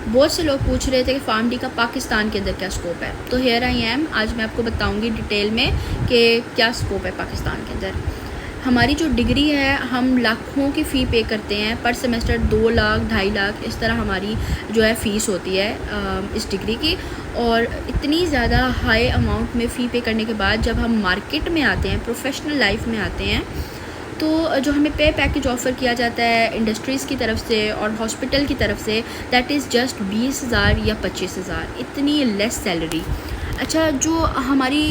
बहुत से लोग पूछ रहे थे कि फार्म डी का पाकिस्तान के अंदर क्या स्कोप है, तो हेयर आई एम। आज मैं आपको बताऊंगी डिटेल में कि क्या स्कोप है पाकिस्तान के अंदर। हमारी जो डिग्री है, हम लाखों की फ़ी पे करते हैं पर सेमेस्टर, 2 लाख 2.5 लाख इस तरह हमारी जो है फ़ीस होती है इस डिग्री की। और इतनी ज़्यादा हाई अमाउंट में फ़ी पे करने के बाद जब हम मार्केट में आते हैं, प्रोफेशनल लाइफ में आते हैं, तो जो हमें पे पैकेज ऑफ़र किया जाता है इंडस्ट्रीज़ की तरफ से और हॉस्पिटल की तरफ से, दैट इज़ जस्ट 20,000 या 25,000, इतनी लेस सैलरी। अच्छा, जो हमारी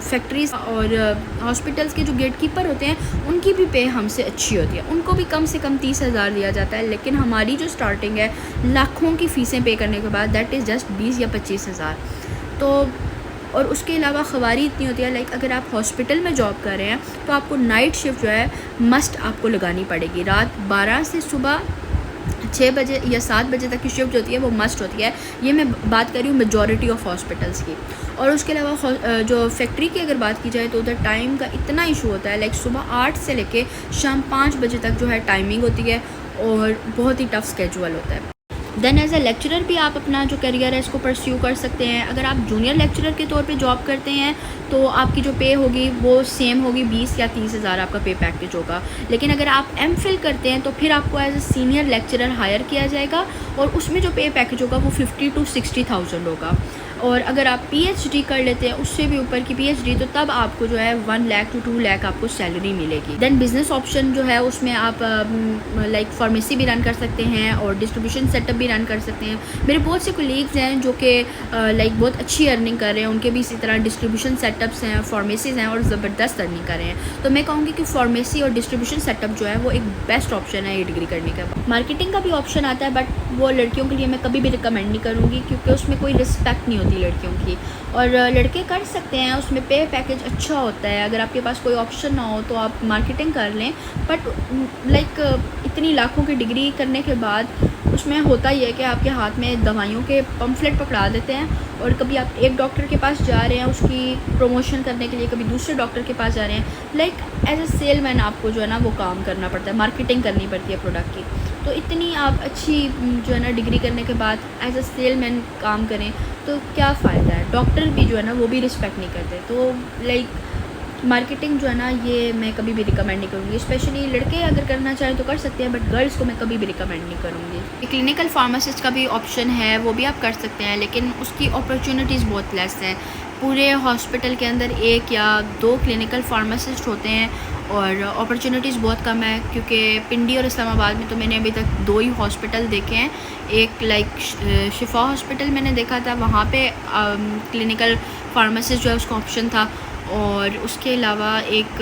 फैक्ट्रीज़ और हॉस्पिटल्स के जो गेट कीपर होते हैं, उनकी भी पे हमसे अच्छी होती है, उनको भी कम से कम 30,000 दिया जाता है। लेकिन हमारी जो स्टार्टिंग है लाखों की फ़ीसें पे करने के बाद, दैट इज़ जस्ट 20 या 25,000। तो और उसके अलावा ख़वारी इतनी होती है, लाइक अगर आप हॉस्पिटल में जॉब कर रहे हैं तो आपको नाइट शिफ्ट जो है मस्ट आपको लगानी पड़ेगी। रात 12 से सुबह 6 बजे या 7 बजे तक की शिफ्ट होती है, वो मस्ट होती है। ये मैं बात कर रही हूँ मेजॉरिटी ऑफ हॉस्पिटल्स की। और उसके अलावा जो फैक्ट्री की अगर बात की जाए तो उधर टाइम का इतना इशू होता है, लाइक सुबह 8 से लेके शाम 5 बजे तक जो है टाइमिंग होती है और बहुत ही टफ स्केजुअल होता है। देन एज ए लेक्चरर भी आप अपना जो करियर है इसको परस्यू कर सकते हैं। अगर आप जूनियर लेक्चरर के तौर पे जॉब करते हैं तो आपकी जो पे होगी वो सेम होगी, 20 या 30,000 आपका पे पैकेज होगा। लेकिन अगर आप एमफिल करते हैं तो फिर आपको as a senior lecturer hire किया जाएगा और उसमें जो पे पैकेज होगा वो 50 to 60,000 होगा। और अगर आप पीएचडी कर लेते हैं, उससे भी ऊपर की पीएचडी, तो तब आपको जो है 1 लाख to 2 लाख आपको सैलरी मिलेगी। देन बिज़नेस ऑप्शन जो है उसमें आप लाइक फार्मेसी भी रन कर सकते हैं और डिस्ट्रीब्यूशन सेटअप भी रन कर सकते हैं। मेरे बहुत से कोलीग्स हैं जो कि लाइक बहुत अच्छी अर्निंग कर रहे हैं, उनके भी इसी तरह डिस्ट्रीब्यूशन सेटअप्स हैं, फार्मेसीज़ हैं और ज़बरदस्त अर्निंग कर रहे हैं। तो मैं कहूँगी कि फार्मेसी और डिस्ट्रीब्यूशन सेटअप जो है वो एक बेस्ट ऑप्शन है ये डिग्री करने के बाद। मार्केटिंग का भी ऑप्शन आता है, बट वो लड़कियों के लिए मैं कभी भी रिकमेंड नहीं करूँगी, क्योंकि उसमें कोई रिस्पेक्ट नहीं होती लड़कियों की। और लड़के कर सकते हैं, उसमें पे पैकेज अच्छा होता है। अगर आपके पास कोई ऑप्शन ना हो तो आप मार्केटिंग कर लें, बट लाइक इतनी लाखों की डिग्री करने के बाद उसमें होता ही है कि आपके हाथ में दवाइयों के पम्फलेट पकड़ा देते हैं और कभी आप एक डॉक्टर के पास जा रहे हैं उसकी प्रमोशन करने के लिए, कभी दूसरे डॉक्टर के पास जा रहे हैं। लाइक एज ए सेलमैन आपको जो है ना वो काम करना पड़ता है, मार्केटिंग करनी पड़ती है प्रोडक्ट की। तो इतनी आप अच्छी जो है ना डिग्री करने के बाद एज ए सेलमैन काम करें तो क्या फ़ायदा है। डॉक्टर भी जो है ना वो भी रिस्पेक्ट नहीं करते। तो लाइक मार्केटिंग जो है ना ये मैं कभी भी रिकमेंड नहीं करूँगी। स्पेशली लड़के अगर करना चाहें तो कर सकते हैं, बट गर्ल्स को मैं कभी भी रिकमेंड नहीं करूँगी। क्लिनिकल फार्मासिस्ट का भी ऑप्शन है, वो भी आप कर सकते हैं, लेकिन उसकी अपॉर्चुनिटीज़ बहुत लेस है। पूरे हॉस्पिटल के अंदर 1 या 2 क्लिनिकल फार्मासिस्ट होते हैं और अपॉर्चुनिटीज़ बहुत कम है, क्योंकि पिंडी और इस्लामाबाद में तो मैंने अभी तक 2 ही हॉस्पिटल देखे हैं। एक लाइक शिफा हॉस्पिटल मैंने देखा था, वहाँ पे क्लिनिकल फार्मासिस्ट जो है उसका ऑप्शन था, और उसके अलावा एक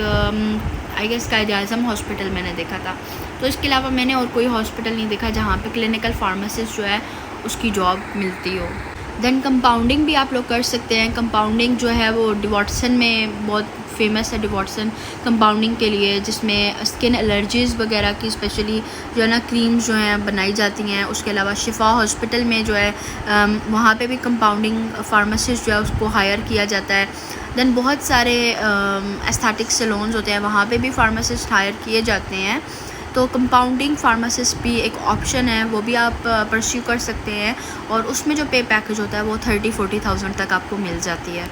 आई गेस कायद-ए-आज़म हॉस्पिटल मैंने देखा था। तो इसके अलावा मैंने और कोई हॉस्पिटल नहीं देखा जहाँ पे क्लिनिकल फार्मासिस्ट जो है उसकी जॉब मिलती हो। देन कंपाउंडिंग भी आप लोग कर सकते हैं। कंपाउंडिंग जो है वो डिवॉट्सन में बहुत फेमस है, डिवॉट्सन कंपाउंडिंग के लिए, जिसमें स्किन एलर्जीज़ वगैरह की स्पेशली जो है ना क्रीम्स जो हैं बनाई जाती हैं। उसके अलावा शिफा हॉस्पिटल में जो है वहाँ पे भी कंपाउंडिंग फार्मासिस्ट जो है उसको हायर किया जाता है। देन बहुत सारे एस्थेटिक सैलून्स होते हैं, वहाँ पे भी फार्मासिस्ट हायर किए जाते हैं। तो कंपाउंडिंग फार्मासिस्ट भी एक ऑप्शन है, वो भी आप परस्यू कर सकते हैं और उसमें जो पे पैकेज होता है वो 30-40,000 तक आपको मिल जाती है।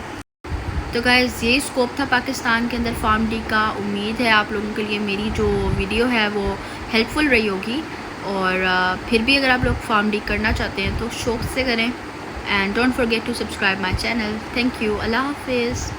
तो गाइस ये स्कोप था पाकिस्तान के अंदर फार्म डी का। उम्मीद है आप लोगों के लिए मेरी जो वीडियो है वो हेल्पफुल रही होगी, और फिर भी अगर आप लोग फार्म डी करना चाहते हैं तो शौक़ से करें। And don't forget to subscribe my channel. Thank you. Allah हाफिज़।